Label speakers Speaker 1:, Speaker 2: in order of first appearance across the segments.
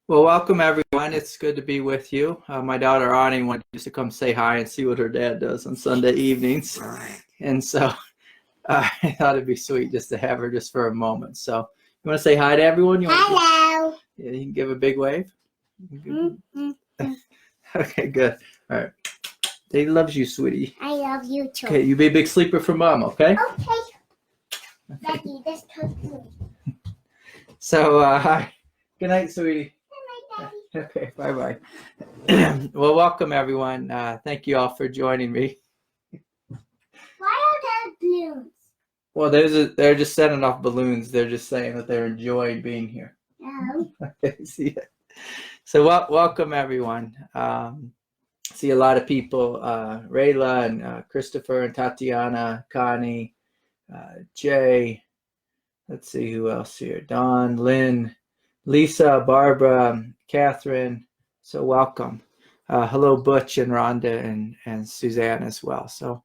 Speaker 1: Well, welcome everyone. It's good to be with you. My daughter Ani wanted to come say hi and see what her dad does on Sunday evenings. And so I thought it'd be sweet just to have her just for a moment. So you want to say hi to everyone?
Speaker 2: Hello.
Speaker 1: Yeah, you can give a big wave. Okay, good. All right. Daddy loves you, sweetie.
Speaker 2: I love you too.
Speaker 1: Okay, you be a big sleeper for Mom, okay?
Speaker 2: Okay. Daddy, this comes to me.
Speaker 1: So, hi. Good night, sweetie.
Speaker 2: Good night, Daddy.
Speaker 1: Okay, bye-bye. Well, welcome everyone. Thank you all for joining me.
Speaker 2: Why are there balloons?
Speaker 1: Well, they're just setting off balloons. They're just saying that they're enjoying being here.
Speaker 2: No.
Speaker 1: Okay, see ya. So welcome everyone. See a lot of people, Rayla and Christopher and Tatiana, Connie, Jay. Let's see who else here. Dawn, Lynn, Lisa, Barbara, Catherine. So welcome. Hello, Butch and Rhonda and Suzanne as well. So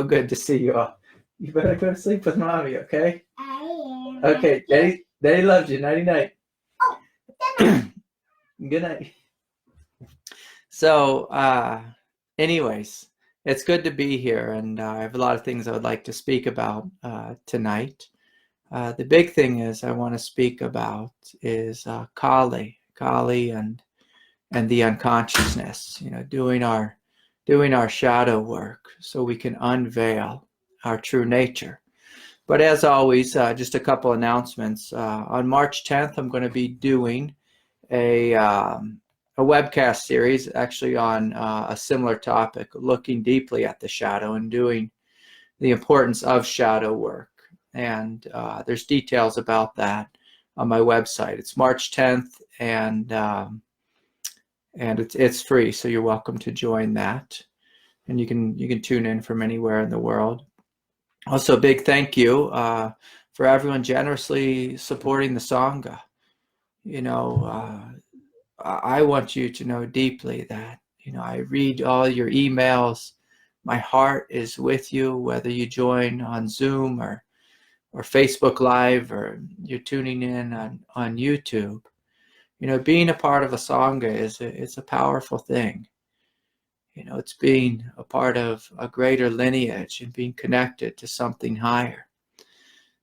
Speaker 1: good to see you all. You better go to sleep with Mommy, okay?
Speaker 2: I am.
Speaker 1: Okay, Daddy loves you. Nighty night.
Speaker 2: Oh, good night.
Speaker 1: Good night. So, anyways, it's good to be here, and I have a lot of things I would like to speak about tonight. The big thing is I want to speak about is Kali and the unconsciousness. You know, doing our shadow work so we can unveil our true nature. But as always, just a couple announcements. On March 10th, I'm going to be doing a webcast series actually on a similar topic, looking deeply at the shadow and doing the importance of shadow work. And there's details about that on my website. It's March 10th, and it's free, so you're welcome to join that. And you can tune in from anywhere in the world. Also, a big thank you for everyone generously supporting the Sangha. You know, I want you to know deeply that, you know, I read all your emails. My heart is with you, whether you join on Zoom or Facebook Live, or you're tuning in on YouTube. You know, being a part of a Sangha it's a powerful thing. You know, it's being a part of a greater lineage and being connected to something higher.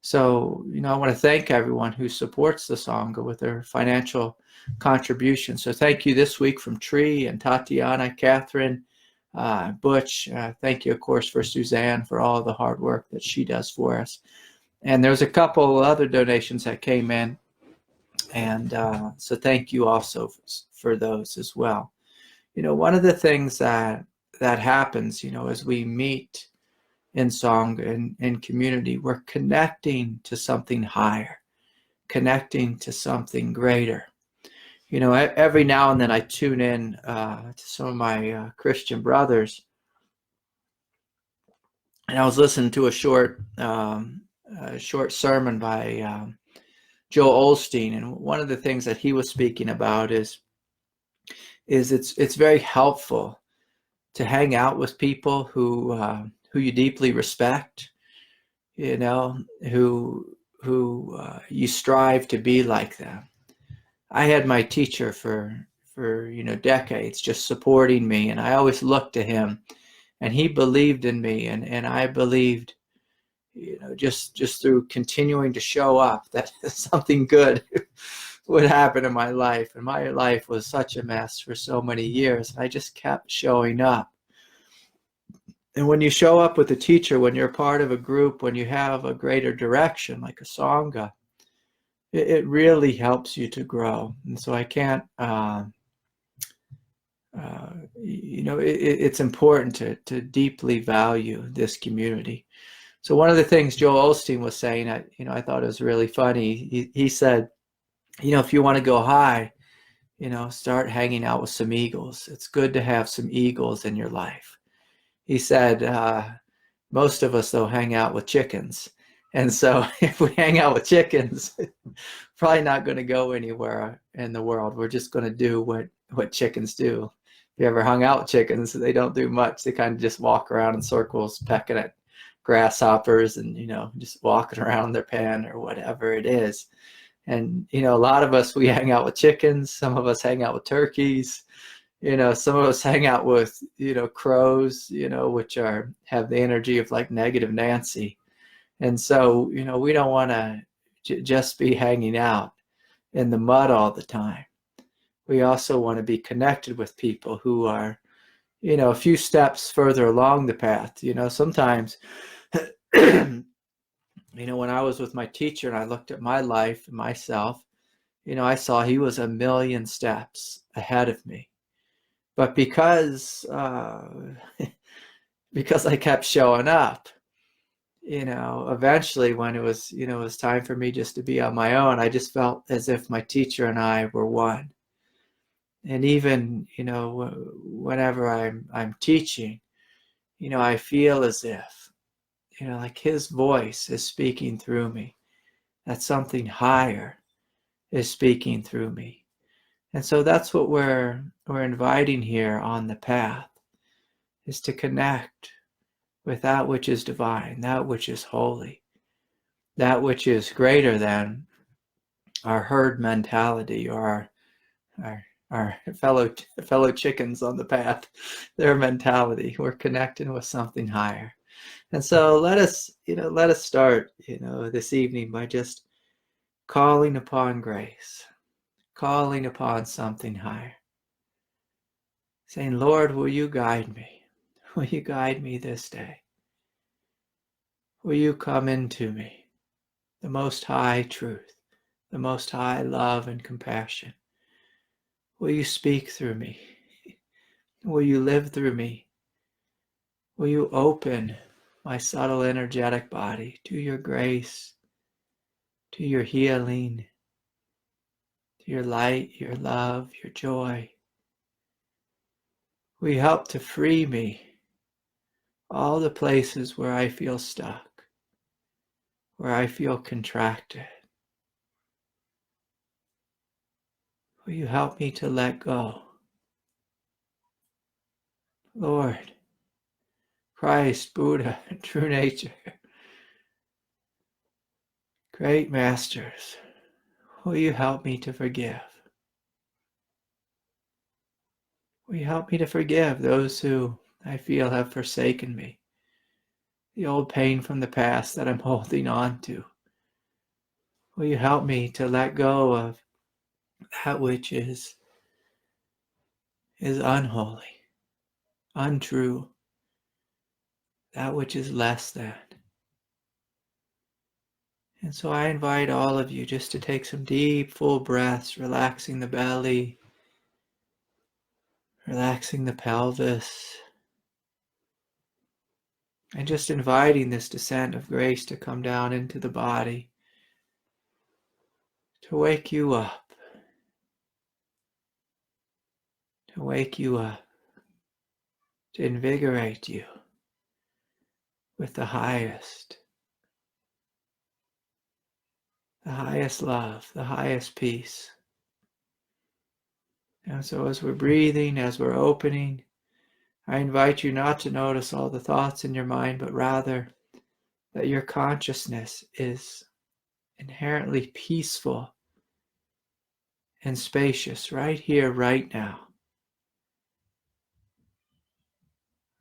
Speaker 1: So, you know, I want to thank everyone who supports the Sangha with their financial contribution. So thank you this week from Tree and Tatiana, Catherine, Butch. Thank you, of course, for Suzanne for all the hard work that she does for us. And there's a couple other donations that came in. And so thank you also for those as well. You know, one of the things that happens, you know, as we meet in Sangha, in community, we're connecting to something higher, connecting to something greater. You know, every now and then I tune in to some of my Christian brothers, and I was listening to a short sermon by Joel Osteen, and one of the things that he was speaking about is it's very helpful to hang out with people who you deeply respect, you know, who you strive to be like them. I had my teacher for you know, decades, just supporting me, and I always looked to him, and he believed in me, and I believed, you know, just through continuing to show up, that something good would happen in my life. And my life was such a mess for so many years. I just kept showing up. And when you show up with a teacher, when you're part of a group, when you have a greater direction, like a Sangha, it really helps you to grow. And so I can't, you know, it's important to deeply value this community. So one of the things Joel Osteen was saying, you know, I thought it was really funny. He said, you know, if you want to go high, you know, start hanging out with some eagles. It's good to have some eagles in your life. He said, most of us, though, hang out with chickens. And so if we hang out with chickens, probably not going to go anywhere in the world. We're just going to do what chickens do. If you ever hung out with chickens, they don't do much. They kind of just walk around in circles, pecking at grasshoppers and, you know, just walking around their pen or whatever it is. And, a lot of us, we hang out with chickens. Some of us hang out with turkeys. Some of us hang out with, crows, which have the energy of like negative Nancy. And so, we don't want to just be hanging out in the mud all the time. We also want to be connected with people who are, a few steps further along the path. Sometimes, when I was with my teacher and I looked at my life and myself, I saw he was a million steps ahead of me. But because I kept showing up, eventually when it was time for me just to be on my own, I just felt as if my teacher and I were one. And even, whenever I'm teaching, I feel as if, like his voice is speaking through me, that something higher is speaking through me. And so that's what we're inviting here on the path, is to connect with that which is divine, that which is holy, that which is greater than our herd mentality or our fellow chickens on the path, their mentality. We're connecting with something higher. And so let us start, this evening by just calling upon grace, calling upon something higher, saying, Lord, will you guide me? Will you guide me this day? Will you come into me, the most high truth, the most high love and compassion? Will you speak through me? Will you live through me? Will you open my subtle energetic body to your grace, to your healing, to your light, your love, your joy? Will you help to free me all the places where I feel stuck, where I feel contracted? Will you help me to let go? Lord, Christ, Buddha, true nature, great masters, will you help me to forgive? Will you help me to forgive those who I feel have forsaken me? The old pain from the past that I'm holding on to. Will you help me to let go of that which is unholy, untrue, that which is less than? And so I invite all of you just to take some deep, full breaths, relaxing the belly, relaxing the pelvis, and just inviting this descent of grace to come down into the body, to wake you up, to wake you up, to invigorate you with the highest love, the highest peace. And so as we're breathing, as we're opening, I invite you not to notice all the thoughts in your mind, but rather that your consciousness is inherently peaceful and spacious right here, right now.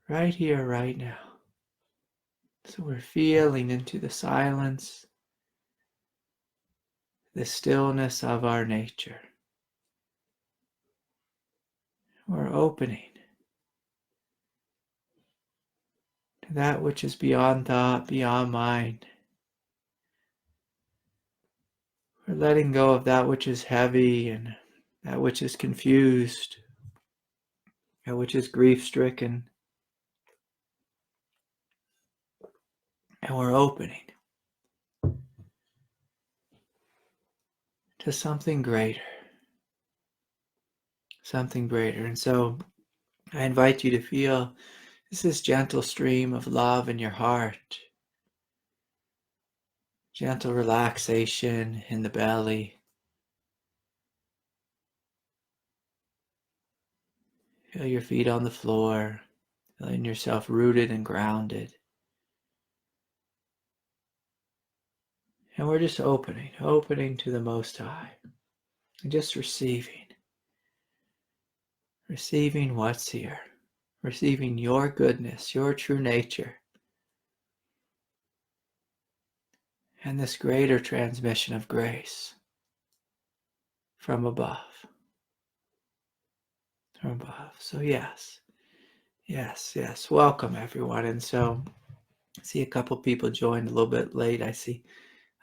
Speaker 1: Right here, right now. So we're feeling into the silence, the stillness of our nature. We're opening to that which is beyond thought, beyond mind. We're letting go of that which is heavy and that which is confused, that which is grief-stricken. And we're opening to something greater. Something greater. And so I invite you to feel this gentle stream of love in your heart. Gentle relaxation in the belly. Feel your feet on the floor, feeling yourself rooted and grounded. And we're just opening to the Most High. And just receiving what's here. Receiving your goodness, your true nature. And this greater transmission of grace from above. From above. So yes. Welcome everyone. And so I see a couple people joined a little bit late. I see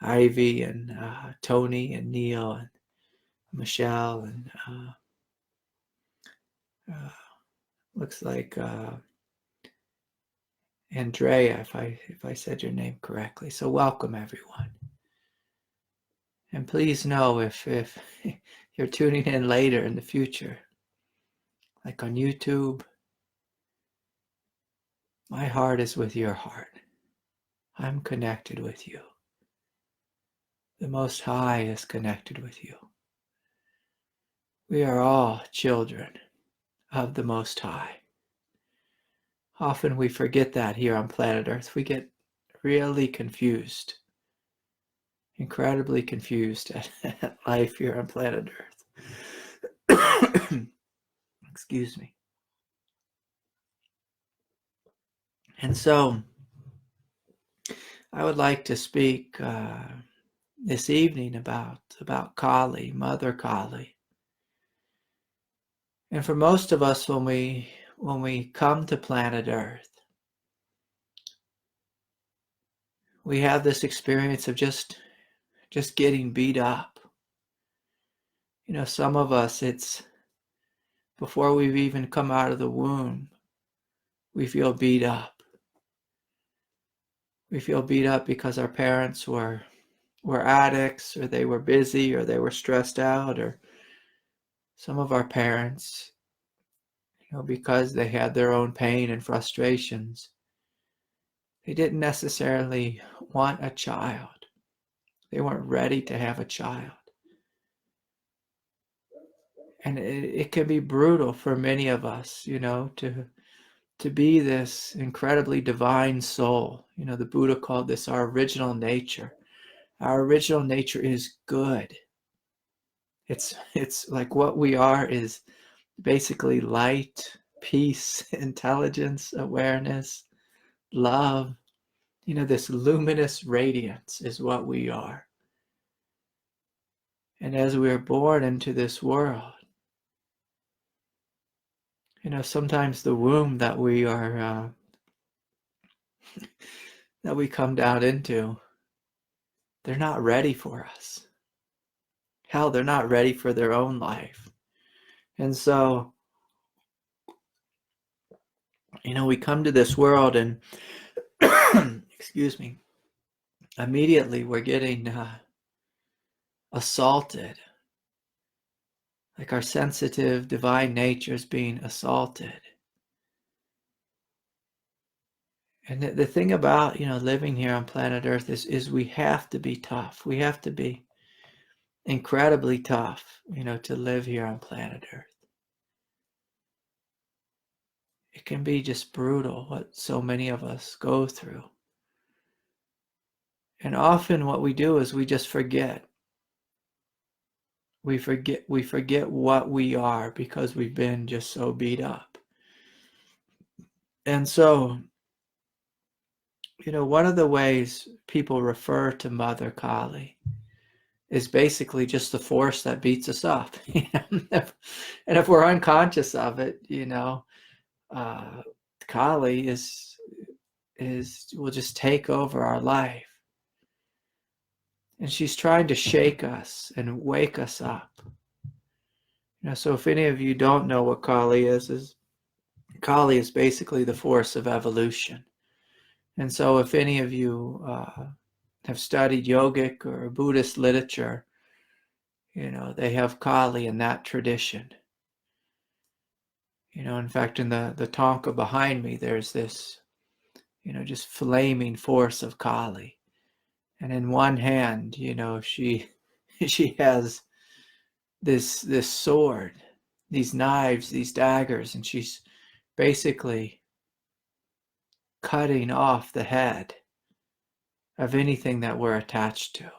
Speaker 1: Ivy and Tony and Neil and Michelle and looks like Andrea, if I said your name correctly. So welcome everyone. And please know if you're tuning in later in the future, like on YouTube, my heart is with your heart. I'm connected with you. The Most High is connected with you. We are all children of the Most High. Often we forget that here on planet Earth. We get really confused, incredibly confused at life here on planet Earth. Excuse me. And so I would like to speak this evening about Kali, Mother Kali. And for most of us, when we come to planet Earth, we have this experience of just getting beat up. You know, some of us, it's before we've even come out of the womb, we feel beat up. We feel beat up because our parents were addicts, or they were busy, or they were stressed out, or some of our parents, you know, because they had their own pain and frustrations, they didn't necessarily want a child. They weren't ready to have a child. And it can be brutal for many of us, you know, to be this incredibly divine soul. You know, the Buddha called this our original nature. Our original nature is good. It's like what we are is basically light, peace, intelligence, awareness, love. You know, this luminous radiance is what we are. And as we are born into this world, you know, sometimes the womb that we are that we come down into, they're not ready for us. Hell, they're not ready for their own life. And so, you know, we come to this world and excuse me, immediately we're getting assaulted. Like our sensitive divine nature is being assaulted. And the thing about, you know, living here on planet Earth is we have to be tough. We have to be incredibly tough, you know, to live here on planet Earth. It can be just brutal what so many of us go through. And often what we do is we just forget. We forget what we are because we've been just so beat up. And so, you know, one of the ways people refer to Mother Kali is basically just the force that beats us up. You know? And if we're unconscious of it, you know, Kali will just take over our life. And she's trying to shake us and wake us up. You know, so if any of you don't know what Kali is Kali is basically the force of evolution. And so if any of you have studied yogic or Buddhist literature, you know, they have Kali in that tradition. You know, in fact, in the Thangka behind me, there's this, you know, just flaming force of Kali. And in one hand, you know, she has this sword, these knives, these daggers, and she's basically cutting off the head of anything that we're attached to.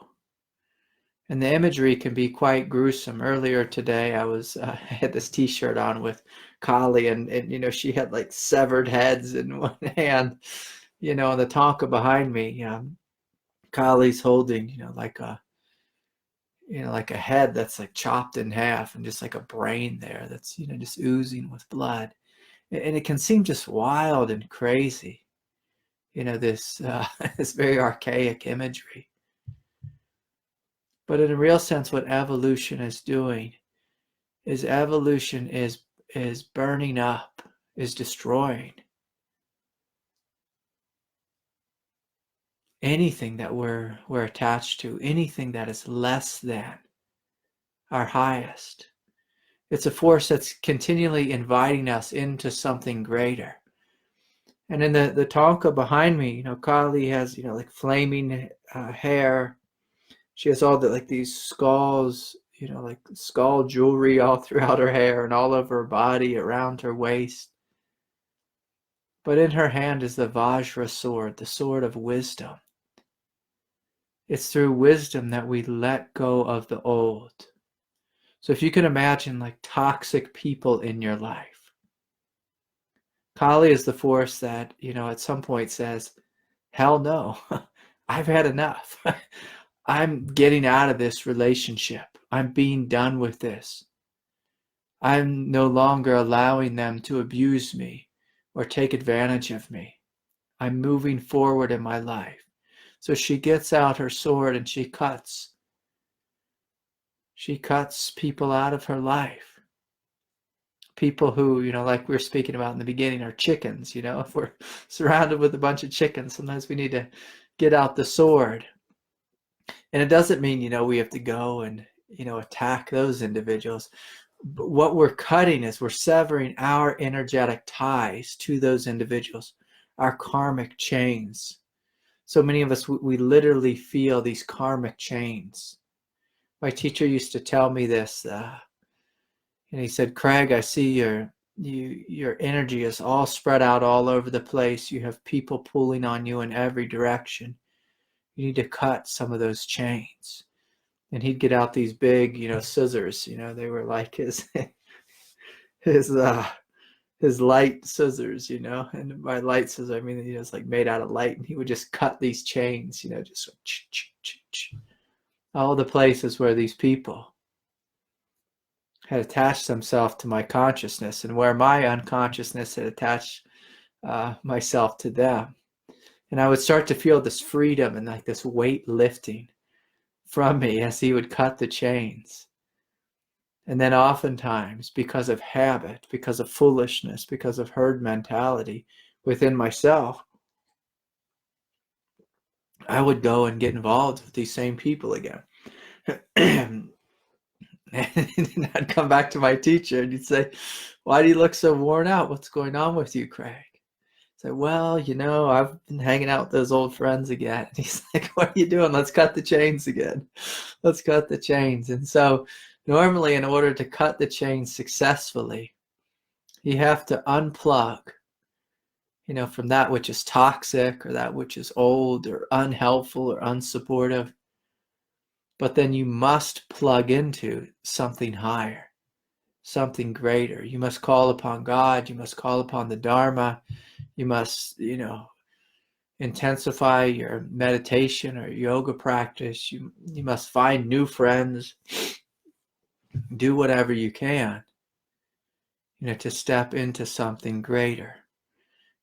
Speaker 1: And the imagery can be quite gruesome. Earlier today, I had this T-shirt on with Kali, and she had like severed heads in one hand, and the Tonka behind me, Kali's holding, like a head that's like chopped in half, and just like a brain there that's, just oozing with blood. And it can seem just wild and crazy, this this very archaic imagery. But in a real sense, what evolution is doing is evolution is burning up, is destroying anything that we're attached to, anything that is less than our highest. It's a force that's continually inviting us into something greater. And in the Tonka behind me, Kali has, like flaming hair. She has all these skulls, like skull jewelry all throughout her hair and all over her body, around her waist. But in her hand is the Vajra sword, the sword of wisdom. It's through wisdom that we let go of the old. So if you can imagine like toxic people in your life, Kali is the force that, at some point says, hell no, I've had enough. I'm getting out of this relationship. I'm being done with this. I'm no longer allowing them to abuse me or take advantage of me. I'm moving forward in my life. So she gets out her sword and she cuts. She cuts people out of her life. People who, like we were speaking about in the beginning, are chickens. If we're surrounded with a bunch of chickens, sometimes we need to get out the sword. And it doesn't mean, we have to go and, attack those individuals. But what we're cutting is we're severing our energetic ties to those individuals, our karmic chains. So many of us, we literally feel these karmic chains. My teacher used to tell me this, and he said, Craig, I see your energy is all spread out all over the place. You have people pulling on you in every direction. You need to cut some of those chains. And he'd get out these big, scissors. They were like his light scissors, and by light scissors, I mean, it's like made out of light. And he would just cut these chains, just all the places where these people had attached themselves to my consciousness and where my unconsciousness had attached myself to them. And I would start to feel this freedom and like this weight lifting from me as he would cut the chains. And then oftentimes, because of habit, because of foolishness, because of herd mentality within myself, I would go and get involved with these same people again. And I'd come back to my teacher and he'd say, why do you look so worn out? What's going on with you, Craig? I said, well, I've been hanging out with those old friends again. And he's like, what are you doing? Let's cut the chains again. Let's cut the chains. And so normally, in order to cut the chains successfully, you have to unplug, from that which is toxic or that which is old or unhelpful or unsupportive. But then you must plug into something higher, something greater. You must call upon God. You must call upon the Dharma. You must, intensify your meditation or yoga practice. You must find new friends. Do whatever you can, to step into something greater.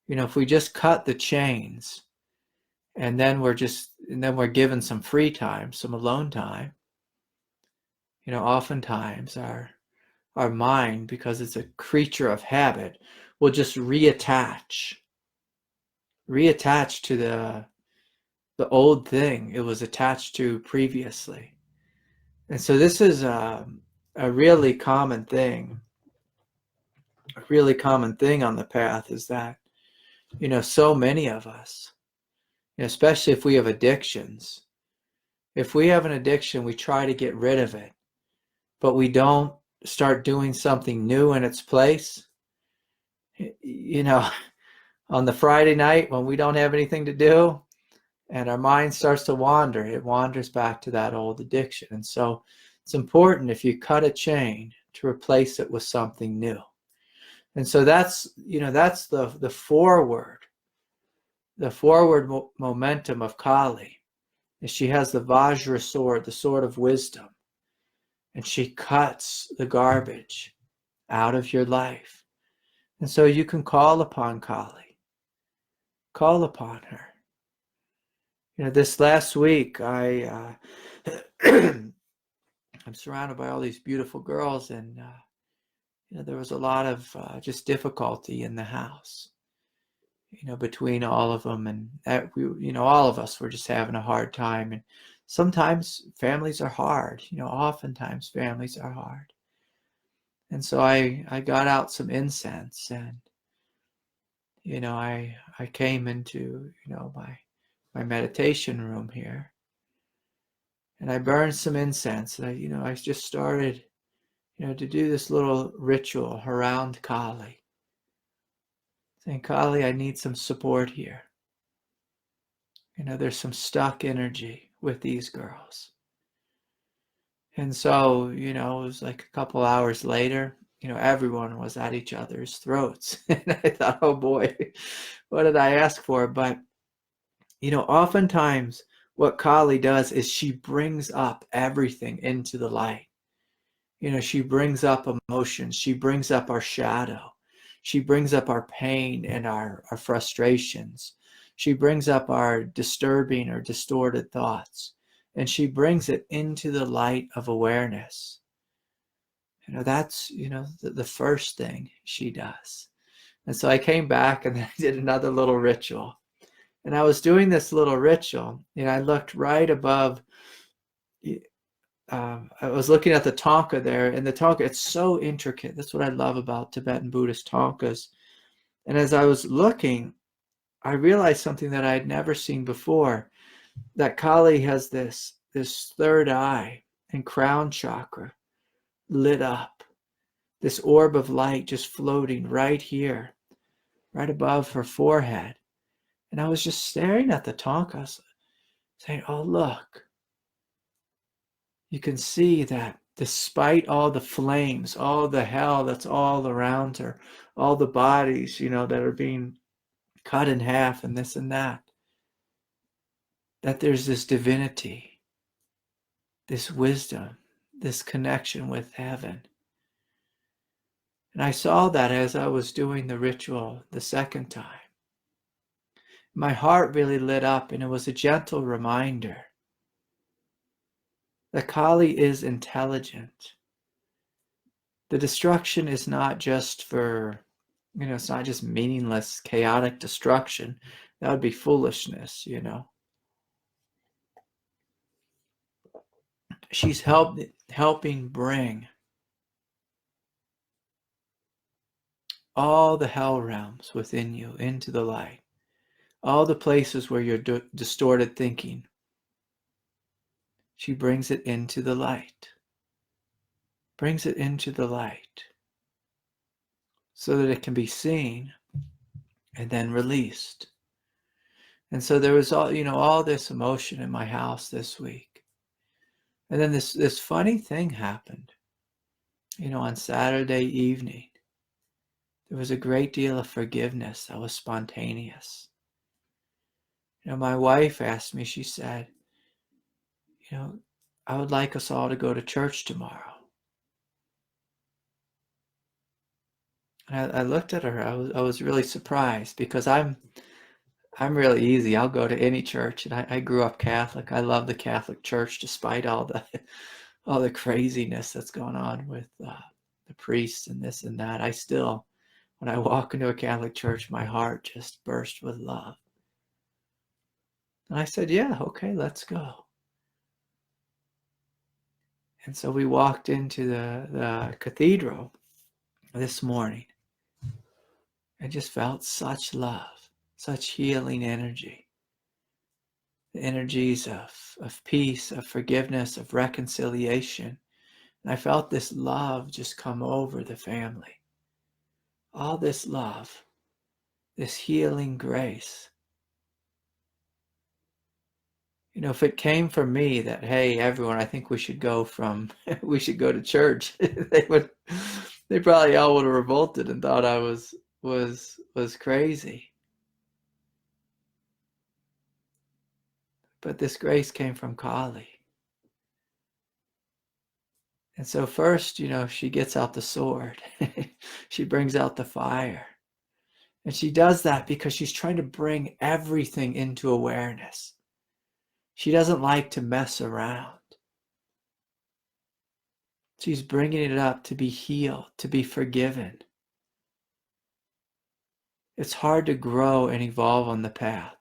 Speaker 1: If we just cut the chains and then we're given some free time, some alone time, oftentimes our mind, because it's a creature of habit, will just reattach to the old thing it was attached to previously. And so this is a really common thing. A really common thing on the path is that, so many of us, especially if we have addictions, if we have an addiction, we try to get rid of it, but we don't start doing something new in its place. On the Friday night when we don't have anything to do And our mind starts to wander. It wanders back to that old addiction. And so it's important, if you cut a chain, to replace it with something new. And so that's the forward momentum of Kali. And she has the Vajra sword, the sword of wisdom. And she cuts the garbage out of your life. And so you can call upon Kali. Call upon her. This last week, I'm surrounded by all these beautiful girls, and there was a lot of just difficulty in the house, between all of them, and all of us were just having a hard time. And sometimes families are hard. Oftentimes families are hard. And so I got out some incense, and I came into my meditation room here, and I burned some incense, and I just started to do this little ritual around Kali, saying, Kali, I need some support here. There's some stuck energy with these girls. And so it was like a couple hours later, everyone was at each other's throats. And I thought, oh boy, what did I ask for? But oftentimes what Kali does is she brings up everything into the light. She brings up emotions. She brings up our shadow. She brings up our pain and our frustrations. She brings up our disturbing or distorted thoughts. And she brings it into the light of awareness. That's, the first thing she does. And so I came back and I did another little ritual. And I was doing this little ritual, I looked right above, I was looking at the Thangka there, and the Thangka, it's so intricate. That's what I love about Tibetan Buddhist Thangkas. And as I was looking, I realized something that I had never seen before, that Kali has this third eye and crown chakra lit up, this orb of light just floating right here, right above her forehead. And I was just staring at the Thangkas, saying, oh, look. You can see that despite all the flames, all the hell that's all around her, all the bodies, that are being cut in half and this and that there's this divinity, this wisdom, this connection with heaven. And I saw that as I was doing the ritual the second time. My heart really lit up, and it was a gentle reminder that Kali is intelligent. The destruction is not just for, it's not just meaningless, chaotic destruction. That would be foolishness, She's helping bring all the hell realms within you into the light. All the places where you're distorted thinking. She brings it into the light. Brings it into the light. So that it can be seen and then released. And so there was all this emotion in my house this week. And then this funny thing happened. On Saturday evening, there was a great deal of forgiveness that was spontaneous. My wife asked me, she said, I would like us all to go to church tomorrow. And I looked at her, I was really surprised, because I'm really easy. I'll go to any church, and I grew up Catholic. I love the Catholic Church, despite all the craziness that's going on with the priests and this and that. I still, when I walk into a Catholic church, my heart just bursts with love. And I said, yeah, okay, let's go. And so we walked into the cathedral this morning. I just felt such love, such healing energy. The energies of peace, of forgiveness, of reconciliation. And I felt this love just come over the family. All this love, this healing grace. if it came from me that, hey, everyone, I think we should go to church, they probably all would have revolted and thought I was crazy. But this grace came from Kali. And so first, she gets out the sword. She brings out the fire. And she does that because she's trying to bring everything into awareness. She doesn't like to mess around. She's bringing it up to be healed, to be forgiven. It's hard to grow and evolve on the path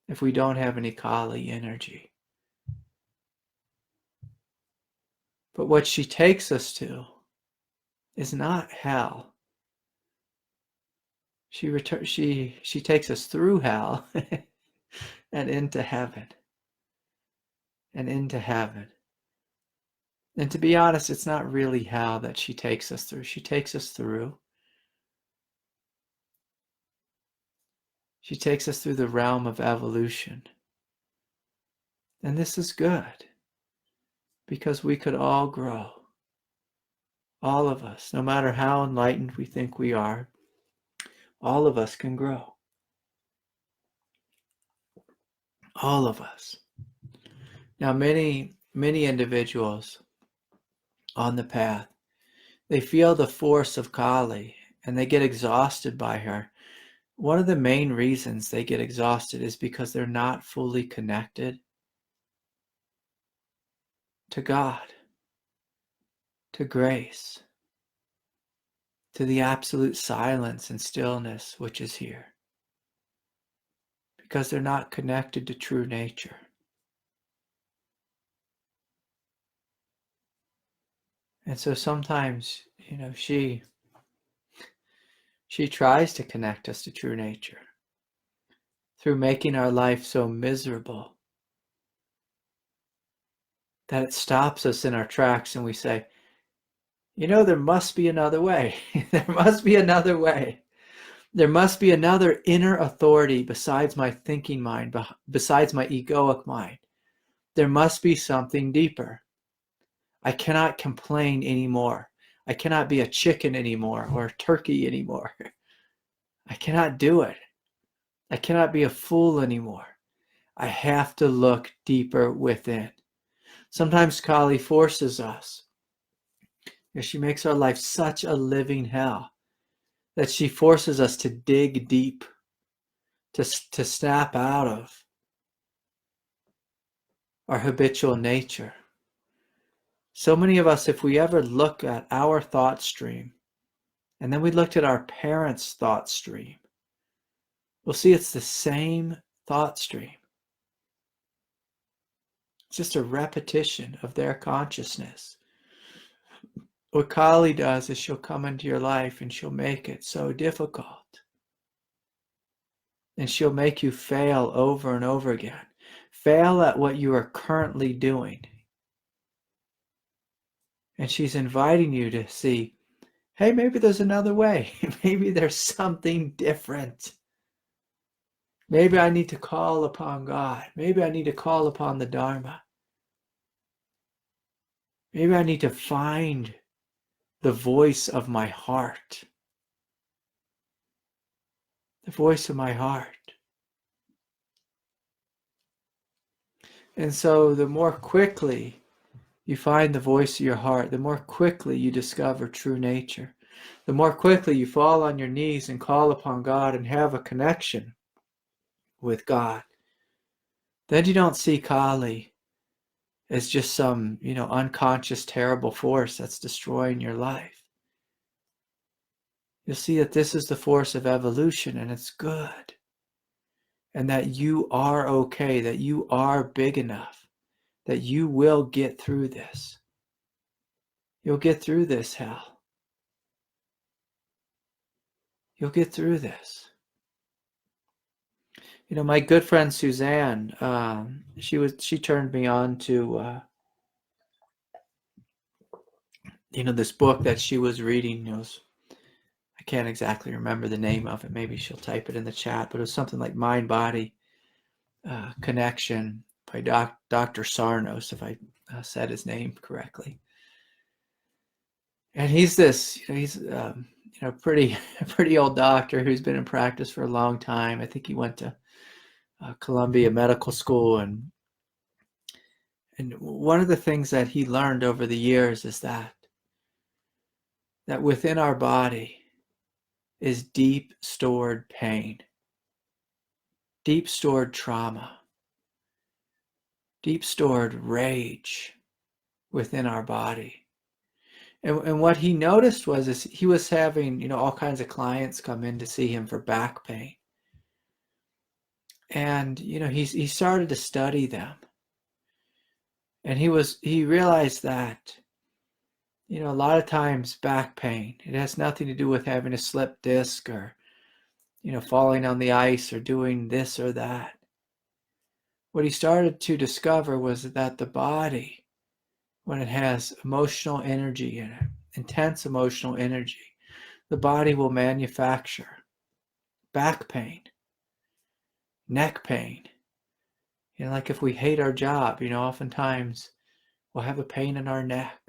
Speaker 1: if we don't have any Kali energy. But what she takes us to is not hell. She takes us through hell and into heaven. And into heaven. And to be honest, it's not really hell that she takes us through. She takes us through. She takes us through the realm of evolution. And this is good because we could all grow. All of us, no matter how enlightened we think we are, all of us can grow. All of us. Now, many individuals on the path, they feel the force of Kali and they get exhausted by her. One of the main reasons they get exhausted is because they're not fully connected to God, to grace, to the absolute silence and stillness which is here, because they're not connected to true nature. And so sometimes, she tries to connect us to true nature through making our life so miserable that it stops us in our tracks and we say, there must be another way. There must be another way. There must be another inner authority besides my thinking mind, besides my egoic mind. There must be something deeper. I cannot complain anymore. I cannot be a chicken anymore or a turkey anymore. I cannot do it. I cannot be a fool anymore. I have to look deeper within. Sometimes Kali forces us. She makes our life such a living hell that she forces us to dig deep, to snap out of our habitual nature. So many of us, if we ever look at our thought stream, and then we looked at our parents' thought stream, we'll see it's the same thought stream. It's just a repetition of their consciousness. What Kali does is she'll come into your life and she'll make it so difficult. And she'll make you fail over and over again. Fail at what you are currently doing. And she's inviting you to see, hey, maybe there's another way. Maybe there's something different. Maybe I need to call upon God. Maybe I need to call upon the Dharma. Maybe I need to find the voice of my heart. The voice of my heart. And so the more quickly you find the voice of your heart, the more quickly you discover true nature. The more quickly you fall on your knees and call upon God and have a connection with God. Then you don't see Kali as just some, unconscious, terrible force that's destroying your life. You'll see that this is the force of evolution and it's good. And that you are okay, that you are big enough, that you will get through this. You'll get through this hell. You'll get through this. My good friend Suzanne, she turned me on to, this book that she was reading. I can't exactly remember the name of it. Maybe she'll type it in the chat, but it was something like MindBody Connection, Dr. Sarno, if I said his name correctly. And he's this, he's pretty old doctor who's been in practice for a long time. I think he went to Columbia Medical School, and one of the things that he learned over the years is that within our body is deep stored pain, deep stored trauma, deep stored rage within our body. And what he noticed was he was having, all kinds of clients come in to see him for back pain. And, he started to study them. And he realized that, a lot of times back pain, it has nothing to do with having a slip disc or, falling on the ice or doing this or that. What he started to discover was that the body, when it has emotional energy in it, intense emotional energy, the body will manufacture back pain, neck pain. Like if we hate our job, oftentimes we'll have a pain in our neck.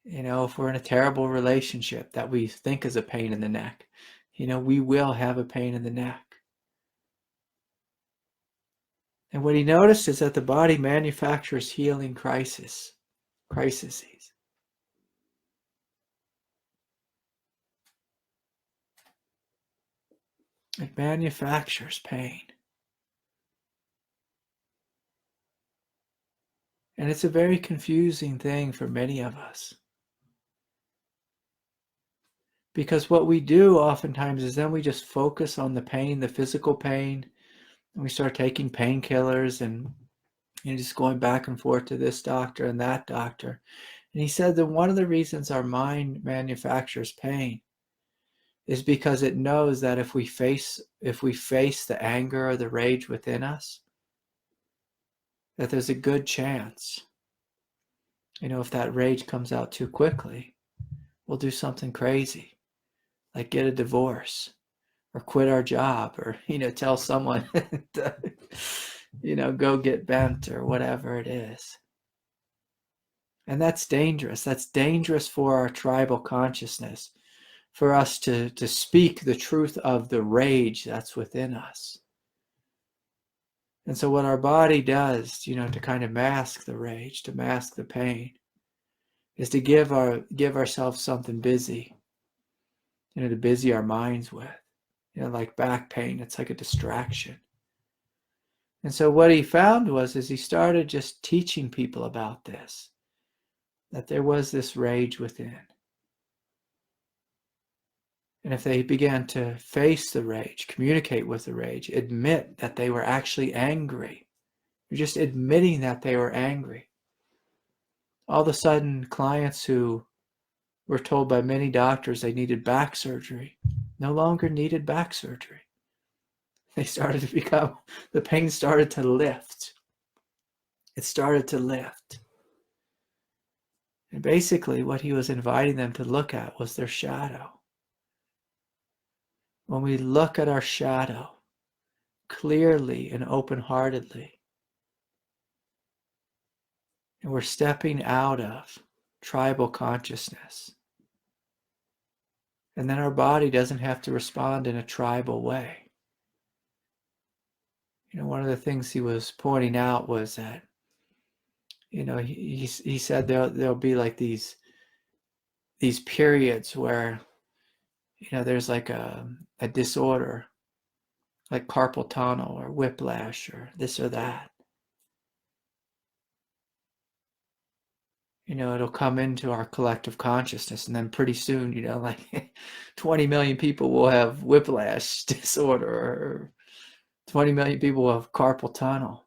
Speaker 1: If we're in a terrible relationship that we think is a pain in the neck, we will have a pain in the neck. And what he noticed is that the body manufactures healing crises. It manufactures pain. And it's a very confusing thing for many of us. Because what we do oftentimes is then we just focus on the pain, the physical pain, and we start taking painkillers and just going back and forth to this doctor and that doctor. And he said that one of the reasons our mind manufactures pain is because it knows that if we face the anger or the rage within us, that there's a good chance, if that rage comes out too quickly, we'll do something crazy, like get a divorce or quit our job or, tell someone to, go get bent or whatever it is. And that's dangerous. That's dangerous for our tribal consciousness, for us to speak the truth of the rage that's within us. And so what our body does, to kind of mask the rage, to mask the pain, is to give ourselves something busy, to busy our minds with. Like back pain, it's like a distraction. And so what he found was he started just teaching people about this, that there was this rage within. And if they began to face the rage, communicate with the rage, admit that they were actually angry, you're just admitting that they were angry. All of a sudden, clients who were told by many doctors they needed back surgery no longer needed back surgery. They started to become, the pain started to lift. It started to lift. And basically what he was inviting them to look at was their shadow. When we look at our shadow clearly and open-heartedly, and we're stepping out of tribal consciousness, and then our body doesn't have to respond in a tribal way. One of the things he was pointing out was that, he said there'll be like these periods where, there's like a disorder, like carpal tunnel or whiplash or this or that. It'll come into our collective consciousness, and then pretty soon, like 20 million people will have whiplash disorder, or 20 million people will have carpal tunnel,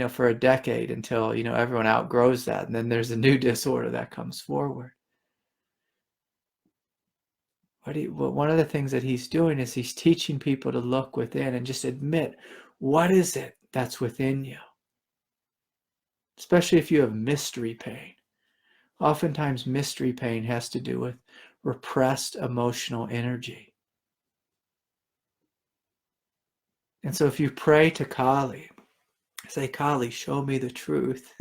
Speaker 1: for a decade until, everyone outgrows that. And then there's a new disorder that comes forward. One of the things that he's doing is he's teaching people to look within and just admit, what is it that's within you? Especially if you have mystery pain. Oftentimes mystery pain has to do with repressed emotional energy. And so if you pray to Kali, say, Kali, show me the truth.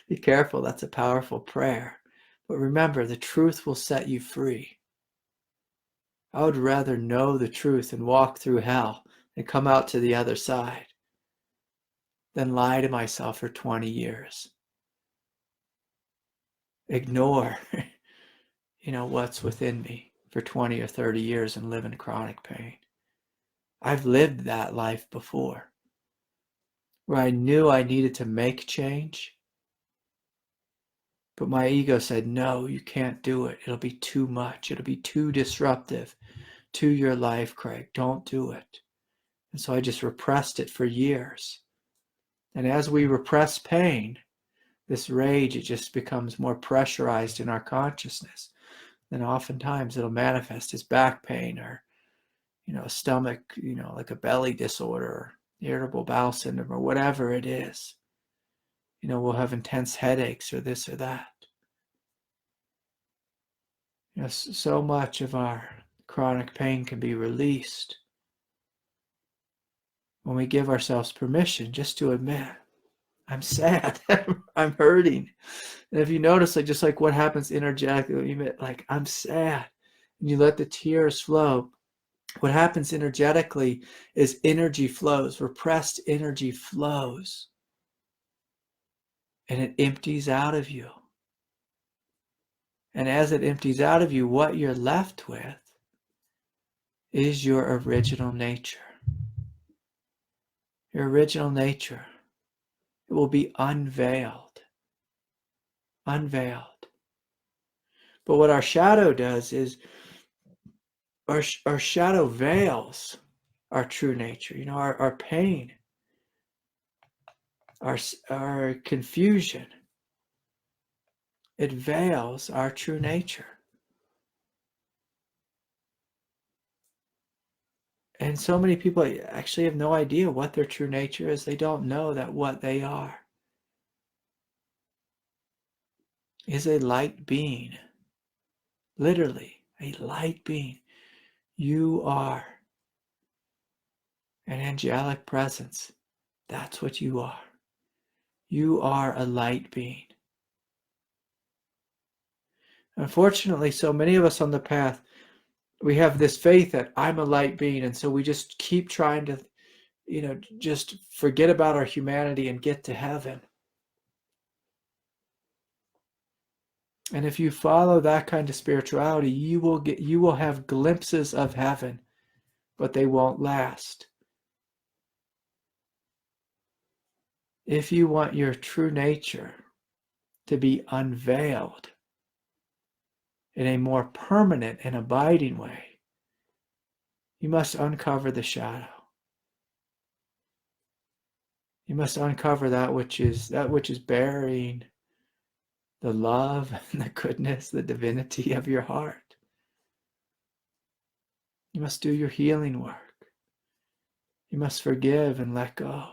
Speaker 1: Be careful, that's a powerful prayer. But remember, the truth will set you free. I would rather know the truth and walk through hell and come out to the other side than lie to myself for 20 years. Ignore, what's within me for 20 or 30 years and live in chronic pain. I've lived that life before, where I knew I needed to make change, but my ego said, no, you can't do it. It'll be too much. It'll be too disruptive to your life, Craig. Don't do it. And so I just repressed it for years. And as we repress pain, this rage, it just becomes more pressurized in our consciousness. Then oftentimes it'll manifest as back pain or, stomach, like a belly disorder, or irritable bowel syndrome, or whatever it is. We'll have intense headaches or this or that. So much of our chronic pain can be released when we give ourselves permission just to admit, I'm sad, I'm hurting. And if you notice, just like what happens energetically, when you admit, like, I'm sad, and you let the tears flow, what happens energetically is energy flows, repressed energy flows, and it empties out of you. And as it empties out of you, what you're left with is your original nature. Your original nature. It will be unveiled. Unveiled. But what our shadow does is our shadow veils our true nature. Our pain, our confusion. It veils our true nature. And so many people actually have no idea what their true nature is. They don't know that what they are is a light being. Literally, a light being. You are an angelic presence. That's what you are. You are a light being. Unfortunately, so many of us on the path, we have this faith that I'm a light being, and so we just keep trying to, just forget about our humanity and get to heaven. And if you follow that kind of spirituality, you will have glimpses of heaven, but they won't last. If you want your true nature to be unveiled in a more permanent and abiding way, you must uncover the shadow. You must uncover that which is burying the love and the goodness, the divinity of your heart. You must do your healing work. You must forgive and let go.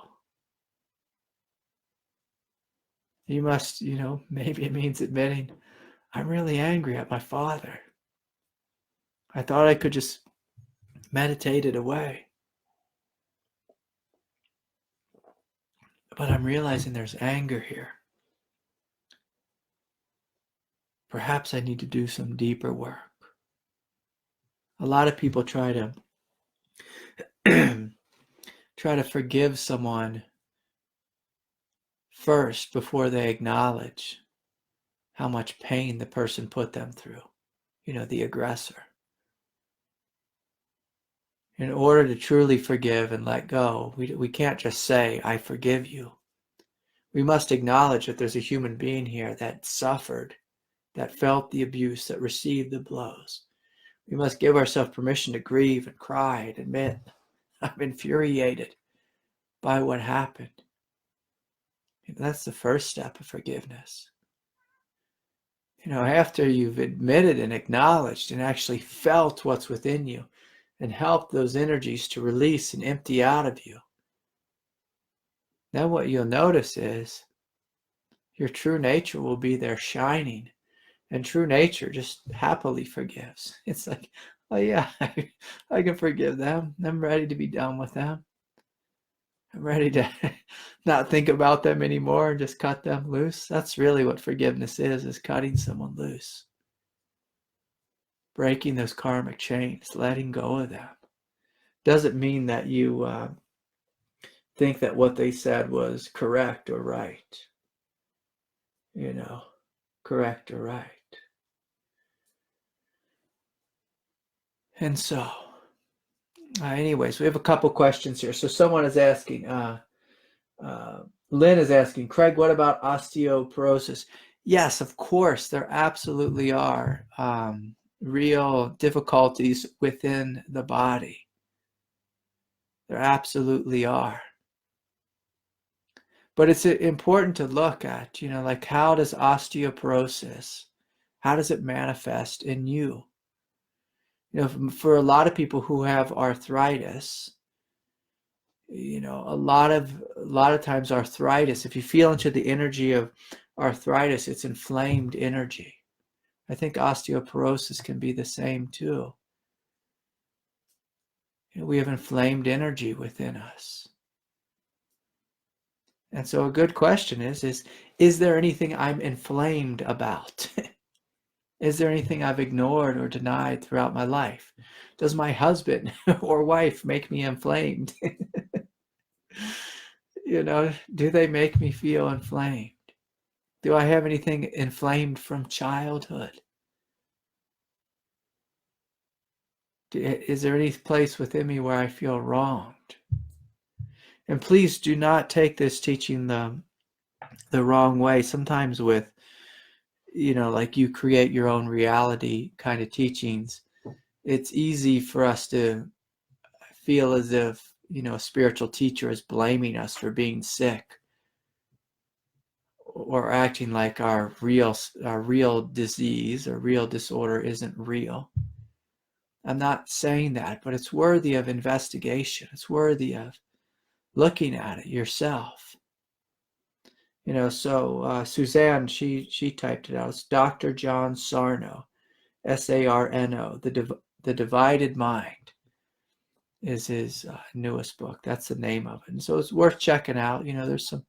Speaker 1: You must, maybe it means admitting, I'm really angry at my father. I thought I could just meditate it away. But I'm realizing there's anger here. Perhaps I need to do some deeper work. A lot of people try to forgive someone first before they acknowledge how much pain the person put them through, the aggressor. In order to truly forgive and let go, we can't just say, I forgive you. We must acknowledge that there's a human being here that suffered, that felt the abuse, that received the blows. We must give ourselves permission to grieve and cry and admit, I'm infuriated by what happened. That's the first step of forgiveness. After you've admitted and acknowledged and actually felt what's within you and helped those energies to release and empty out of you, then what you'll notice is your true nature will be there shining, and true nature just happily forgives. It's like, oh yeah, I can forgive them. I'm ready to be done with them. I'm ready to not think about them anymore and just cut them loose. That's really what forgiveness is cutting someone loose. Breaking those karmic chains, letting go of them. Doesn't mean that you think that what they said was correct or right. Correct or right. And so, anyways, we have a couple questions here. So someone is asking, Lynn is asking, Craig, what about osteoporosis? Yes, of course, there absolutely are real difficulties within the body. There absolutely are. But it's important to look at, like how does osteoporosis, how does it manifest in you? For a lot of people who have arthritis, a lot of times arthritis, if you feel into the energy of arthritis, it's inflamed energy. I think osteoporosis can be the same too. We have inflamed energy within us. And so a good question is there anything I'm inflamed about? Is there anything I've ignored or denied throughout my life? Does my husband or wife make me inflamed? Do they make me feel inflamed? Do I have anything inflamed from childhood? Is there any place within me where I feel wronged? And please do not take this teaching the wrong way. Sometimes with, like you create your own reality kind of teachings, it's easy for us to feel as if, a spiritual teacher is blaming us for being sick or acting like our real disease or real disorder isn't real. I'm not saying that, but it's worthy of investigation. It's worthy of looking at it yourself. So Suzanne, she typed it out. It's Dr. John Sarno, Sarno, The Divided Mind is his newest book. That's the name of it. And so it's worth checking out. There's some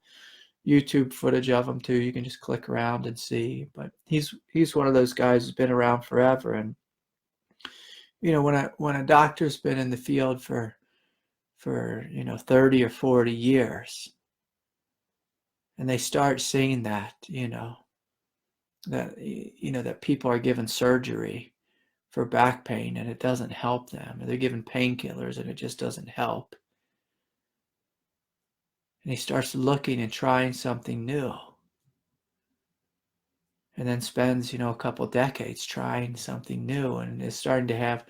Speaker 1: YouTube footage of him too. You can just click around and see. But he's one of those guys who's been around forever. And when a doctor's been in the field for 30 or 40 years, and they start seeing that that people are given surgery for back pain and it doesn't help them, or they're given painkillers and it just doesn't help, and he starts looking and trying something new, and then spends a couple decades trying something new and is starting to have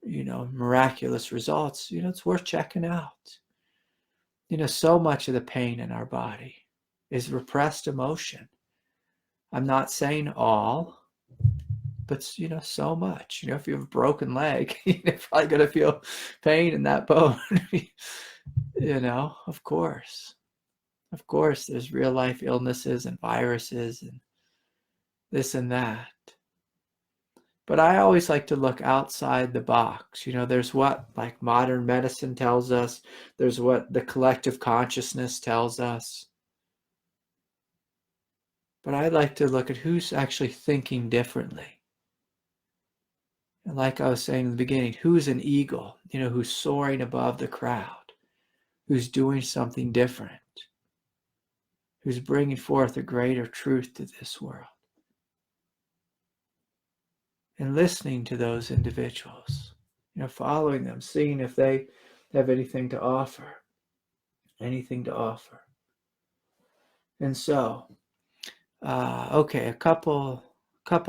Speaker 1: miraculous results, it's worth checking out. So much of the pain in our body is repressed emotion. I'm not saying all, but so much. If you have a broken leg, you're probably going to feel pain in that bone. Of course there's real life illnesses and viruses and this and that. But I always like to look outside the box. There's what like modern medicine tells us. There's what the collective consciousness tells us. But I like to look at who's actually thinking differently. And like I was saying in the beginning, who's an eagle, who's soaring above the crowd, who's doing something different, who's bringing forth a greater truth to this world. And listening to those individuals, following them, seeing if they have anything to offer. And so, okay, a couple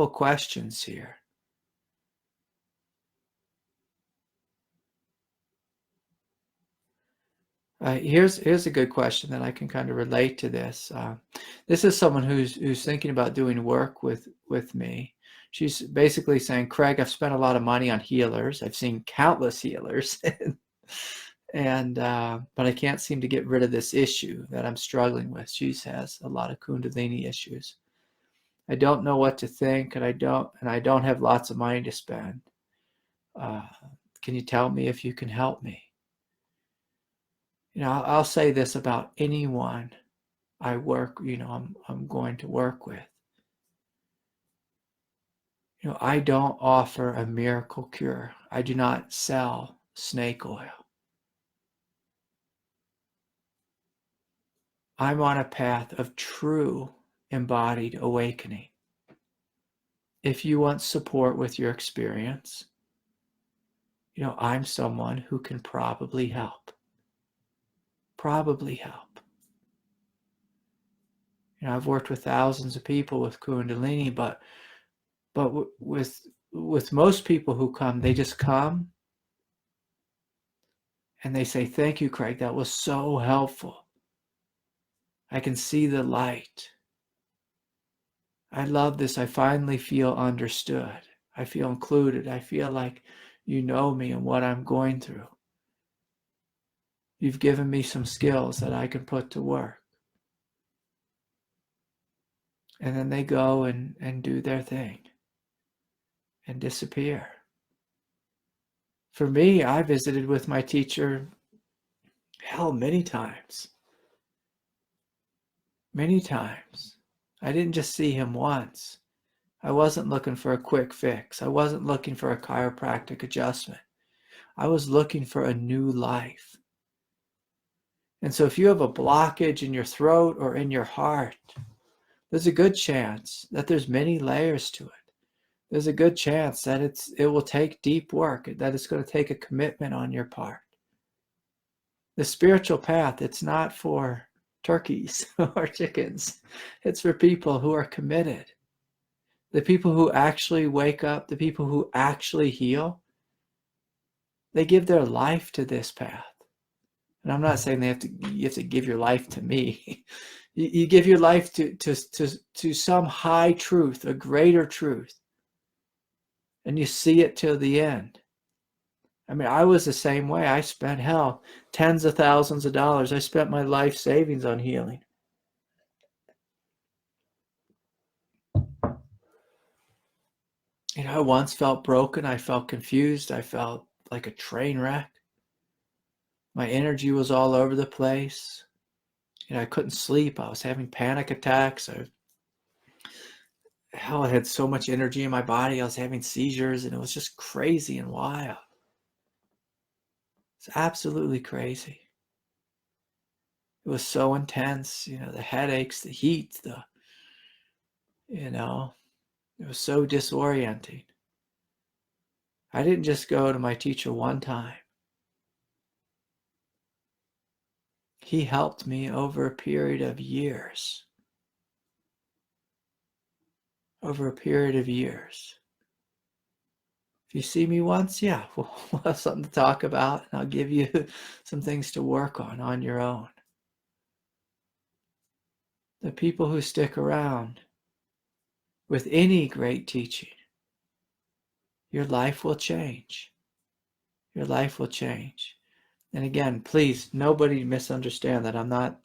Speaker 1: questions here. Here's a good question that I can kind of relate to this. This is someone who's thinking about doing work with me. She's basically saying, Craig, I've spent a lot of money on healers. I've seen countless healers, but I can't seem to get rid of this issue that I'm struggling with. She has a lot of kundalini issues. I don't know what to think, and I don't have lots of money to spend. Can you tell me if you can help me? I'll say this about anyone I work, I'm going to work with. I don't offer a miracle cure. I do not sell snake oil. I'm on a path of true embodied awakening. If you want support with your experience, I'm someone who can probably help. Probably help. I've worked with thousands of people with kundalini, but with most people who come, they just come and they say, "Thank you, Craig. That was so helpful. I can see the light. I love this. I finally feel understood. I feel included. I feel like you know me and what I'm going through. You've given me some skills that I can put to work." And then they go and do their thing and disappear. For me, I visited with my teacher, many times. Many times. I didn't just see him once. I wasn't looking for a quick fix. I wasn't looking for a chiropractic adjustment. I was looking for a new life. And so if you have a blockage in your throat or in your heart, there's a good chance that there's many layers to it. There's a good chance that it will take deep work, that it's going to take a commitment on your part. The spiritual path, it's not for turkeys or chickens. It's for people who are committed. The people who actually wake up, the people who actually heal, they give their life to this path. And I'm not saying you have to give your life to me. You give your life to some high truth, a greater truth. And you see it till the end. I mean, I was the same way. I spent, tens of thousands of dollars. I spent my life savings on healing. I once felt broken. I felt confused. I felt like a train wreck. My energy was all over the place. I couldn't sleep. I was having panic attacks. I had so much energy in my body. I was having seizures, and it was just crazy and wild. It's absolutely crazy. It was so intense, the headaches, the heat, it was so disorienting. I didn't just go to my teacher one time. He helped me over a period of years. Over a period of years. If you see me once, we'll have something to talk about, and I'll give you some things to work on your own. The people who stick around with any great teaching, your life will change. Your life will change. And again, please, nobody misunderstand that I'm not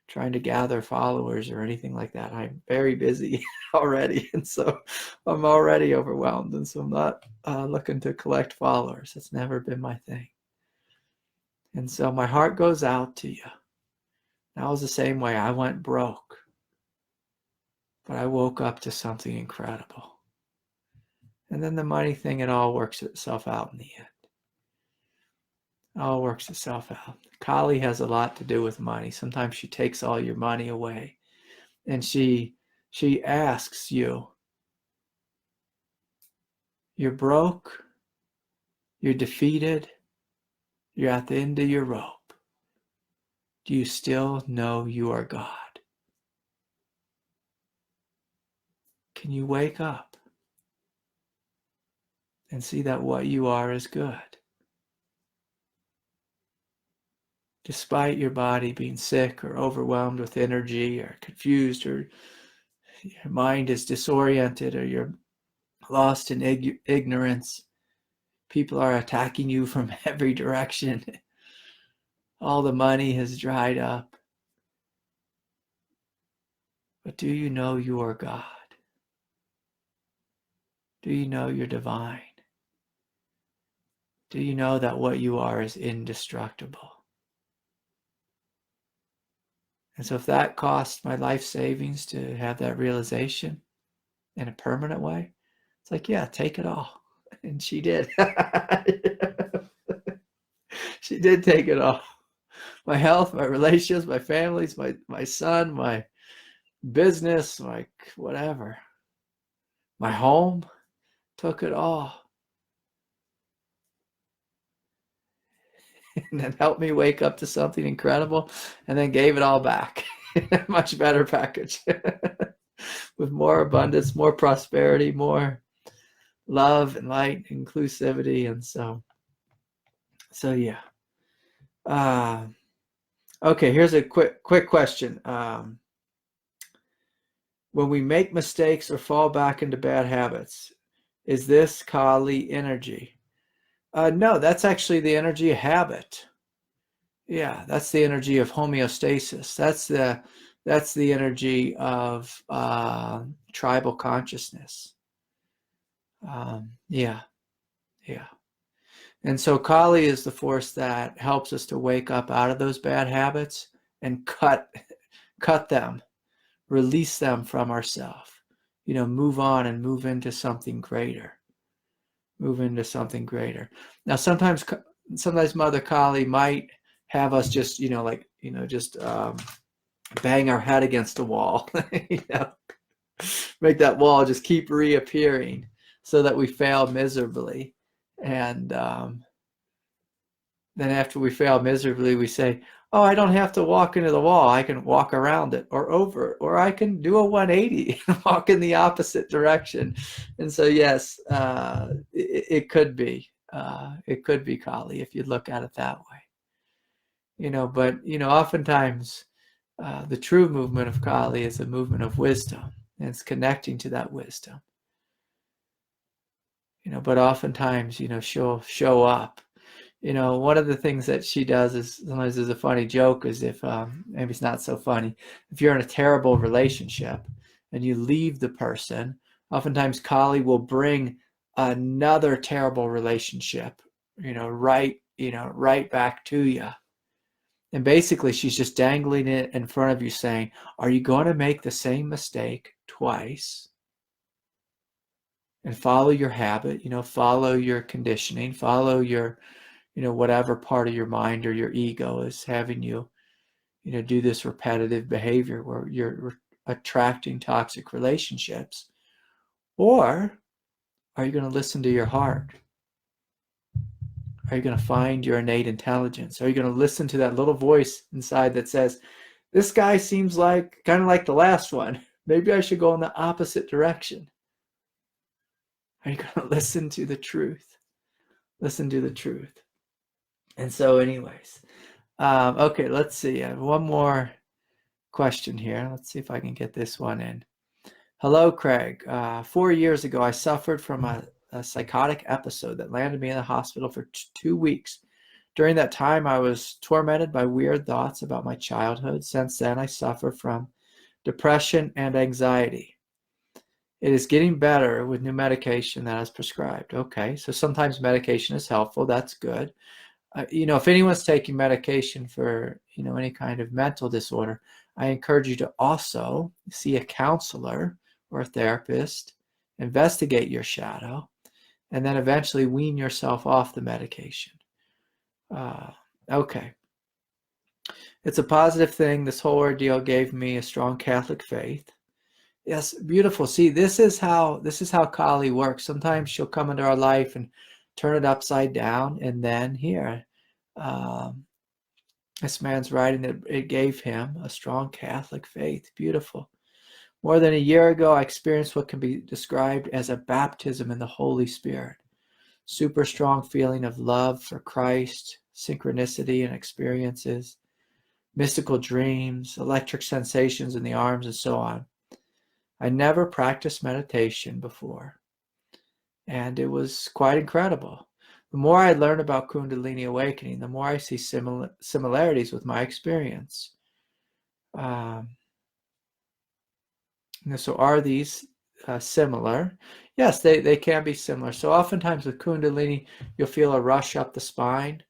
Speaker 1: trying to gather followers or anything like that. I'm very busy already, and so I'm already overwhelmed, and so I'm not looking to collect followers. It's never been my thing. And so my heart goes out to you. I was the same way. I went broke, but I woke up to something incredible. And then the money thing, it all works itself out in the end. It all works itself out. Kali has a lot to do with money. Sometimes she takes all your money away, and she asks you, you're broke, you're defeated, you're at the end of your rope. Do you still know you are God? Can you wake up and see that what you are is good? Despite your body being sick or overwhelmed with energy or confused, or your mind is disoriented, or you're lost in ignorance, people are attacking you from every direction. All the money has dried up. But do you know you are God? Do you know you're divine? Do you know that what you are is indestructible? And so if that cost my life savings to have that realization in a permanent way, it's like, yeah, take it all. And she did. She did take it all. My health, my relationships, my families, my son, my business, my whatever. My home, took it all. And then helped me wake up to something incredible, and then gave it all back. Much better package. With more abundance, more prosperity, more love and light, inclusivity. And so yeah. Okay, here's a quick question. When we make mistakes or fall back into bad habits, is this Kali energy? No, that's actually the energy of habit. Yeah, that's the energy of homeostasis. That's the energy of tribal consciousness. Yeah. And so Kali is the force that helps us to wake up out of those bad habits and cut them, release them from ourselves. Move on and move into something greater. Now, sometimes Mother Kali might have us just, bang our head against the wall, make that wall just keep reappearing so that we fail miserably. And then after we fail miserably, we say, oh, I don't have to walk into the wall. I can walk around it or over it, or I can do a 180 and walk in the opposite direction. And so, yes, it could be. It could be Kali if you look at it that way. But, oftentimes the true movement of Kali is a movement of wisdom, and it's connecting to that wisdom. But oftentimes, she'll show up. One of the things that she does is sometimes there's a funny joke is if, maybe it's not so funny, if you're in a terrible relationship and you leave the person, oftentimes Kali will bring another terrible relationship, right back to you. And basically she's just dangling it in front of you saying, are you going to make the same mistake twice? And follow your habit, follow your conditioning, follow your, whatever part of your mind or your ego is having you, do this repetitive behavior where you're attracting toxic relationships. Or are you going to listen to your heart? Are you going to find your innate intelligence? Are you going to listen to that little voice inside that says, this guy seems like kind of like the last one. Maybe I should go in the opposite direction. Are you going to listen to the truth? Listen to the truth. And so anyways, okay, let's see. I have one more question here. Let's see if I can get this one in. Hello, Craig. 4 years ago, I suffered from a psychotic episode that landed me in the hospital for 2 weeks. During that time, I was tormented by weird thoughts about my childhood. Since then, I suffer from depression and anxiety. It is getting better with new medication that is prescribed. Okay, so sometimes medication is helpful. That's good. If anyone's taking medication for, any kind of mental disorder, I encourage you to also see a counselor or a therapist, investigate your shadow, and then eventually wean yourself off the medication. Okay. It's a positive thing. This whole ordeal gave me a strong Catholic faith. Yes, beautiful. See, this is how Kali works. Sometimes she'll come into our life and turn it upside down, and then here, this man's writing that it gave him a strong Catholic faith. Beautiful. More than a year ago, I experienced what can be described as a baptism in the Holy Spirit. Super strong feeling of love for Christ, synchronicity and experiences, mystical dreams, electric sensations in the arms, and so on. I never practiced meditation before, and it was quite incredible. The more I learn about Kundalini awakening, the more I see similarities with my experience. So are these similar? Yes, they can be similar. So oftentimes with Kundalini, you'll feel a rush up the spine.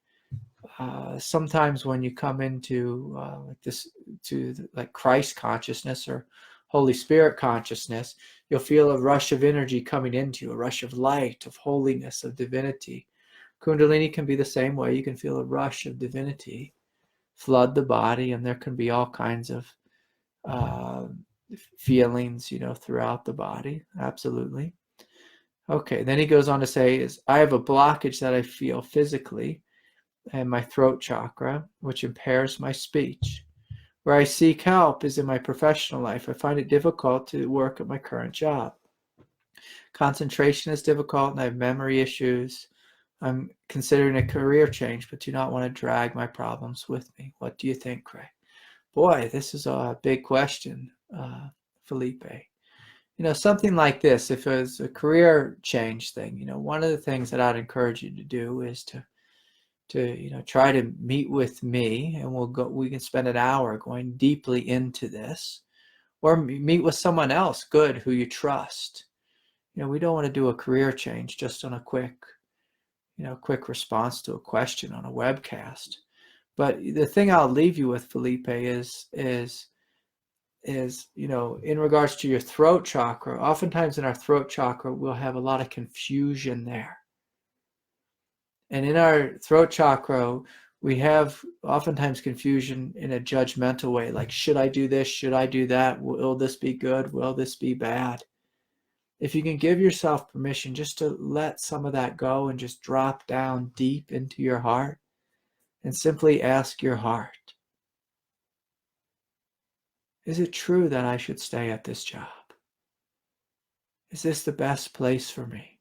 Speaker 1: sometimes when you come into like this, to like Christ consciousness or Holy Spirit consciousness, you'll feel a rush of energy coming into you, a rush of light, of holiness, of divinity. Kundalini can be the same way. You can feel a rush of divinity flood the body, and there can be all kinds of feelings, throughout the body. Absolutely. Okay, then he goes on to say, I have a blockage that I feel physically and my throat chakra, which impairs my speech. Where I seek help is in my professional life. I find it difficult to work at my current job. Concentration is difficult, and I have memory issues. I'm considering a career change, but do not want to drag my problems with me. What do you think, Craig? Boy, this is a big question, Felipe. Something like this, if it was a career change thing, one of the things that I'd encourage you to do is to try to meet with me, and we can spend an hour going deeply into this, or meet with someone else good who you trust. We don't want to do a career change just on a quick response to a question on a webcast. But the thing I'll leave you with, Felipe, is in regards to your throat chakra. Oftentimes in our throat chakra, we'll have a lot of confusion there. And in our throat chakra, we have oftentimes confusion in a judgmental way, like, should I do this? Should I do that? Will this be good? Will this be bad? If you can give yourself permission just to let some of that go and just drop down deep into your heart and simply ask your heart, is it true that I should stay at this job? Is this the best place for me?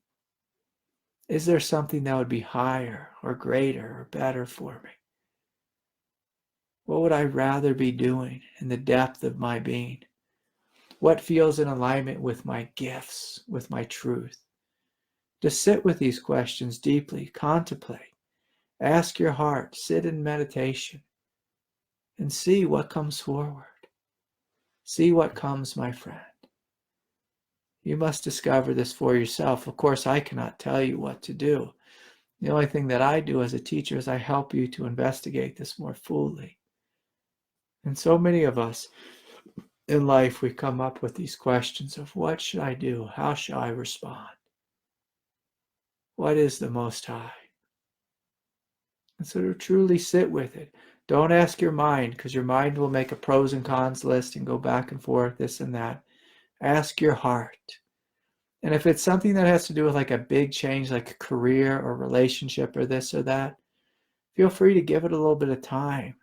Speaker 1: Is there something that would be higher or greater or better for me? What would I rather be doing in the depth of my being? What feels in alignment with my gifts, with my truth? Just sit with these questions deeply, contemplate, ask your heart, sit in meditation, and see what comes forward. See what comes, my friend. You must discover this for yourself. Of course, I cannot tell you what to do. The only thing that I do as a teacher is I help you to investigate this more fully. And so many of us in life, we come up with these questions of what should I do? How shall I respond? What is the Most High? And so to truly sit with it. Don't ask your mind, because your mind will make a pros and cons list and go back and forth, this and that. Ask your heart. And if it's something that has to do with like a big change, like a career or relationship or this or that, feel free to give it a little bit of time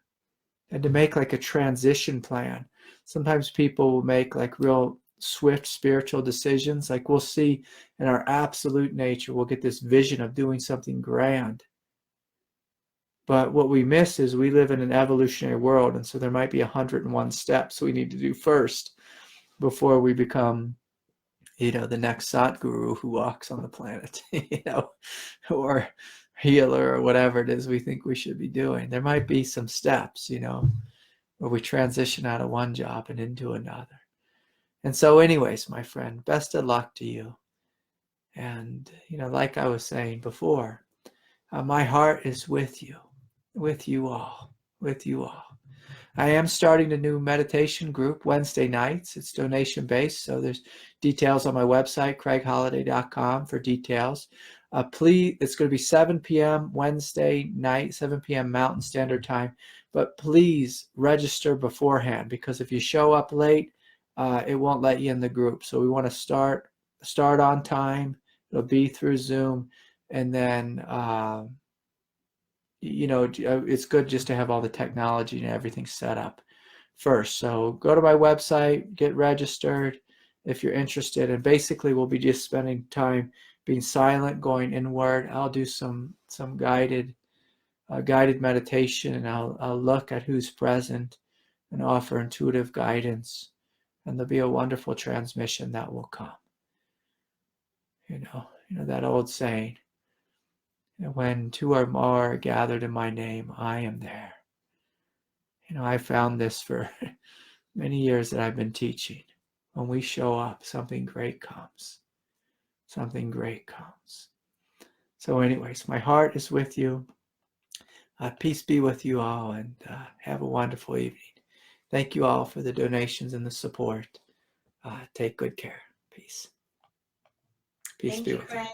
Speaker 1: and to make like a transition plan. Sometimes people will make like real swift spiritual decisions. Like we'll see in our absolute nature, we'll get this vision of doing something grand. But what we miss is we live in an evolutionary world. And so there might be 101 steps we need to do first before we become, the next Satguru who walks on the planet, or healer or whatever it is we think we should be doing. There might be some steps, where we transition out of one job and into another. And so anyways, my friend, best of luck to you. And, like I was saying before, my heart is with you all. I am starting a new meditation group Wednesday nights. It's donation based, so there's details on my website, craigholiday.com, for details. Please, it's going to be 7 p.m. Wednesday night, 7 p.m. Mountain Standard Time. But please register beforehand, because if you show up late, it won't let you in the group. So we want to start on time. It'll be through Zoom, and then it's good just to have all the technology and everything set up first. So go to my website, get registered if you're interested. And basically we'll be just spending time being silent, going inward. I'll do some guided meditation, and I'll look at who's present and offer intuitive guidance. And there'll be a wonderful transmission that will come. That old saying, when two or more are gathered in my name, I am there. I found this for many years that I've been teaching. When we show up, something great comes. Something great comes. So anyways, my heart is with you. Peace be with you all, and have a wonderful evening. Thank you all for the donations and the support. Take good care. Peace. Peace be with you.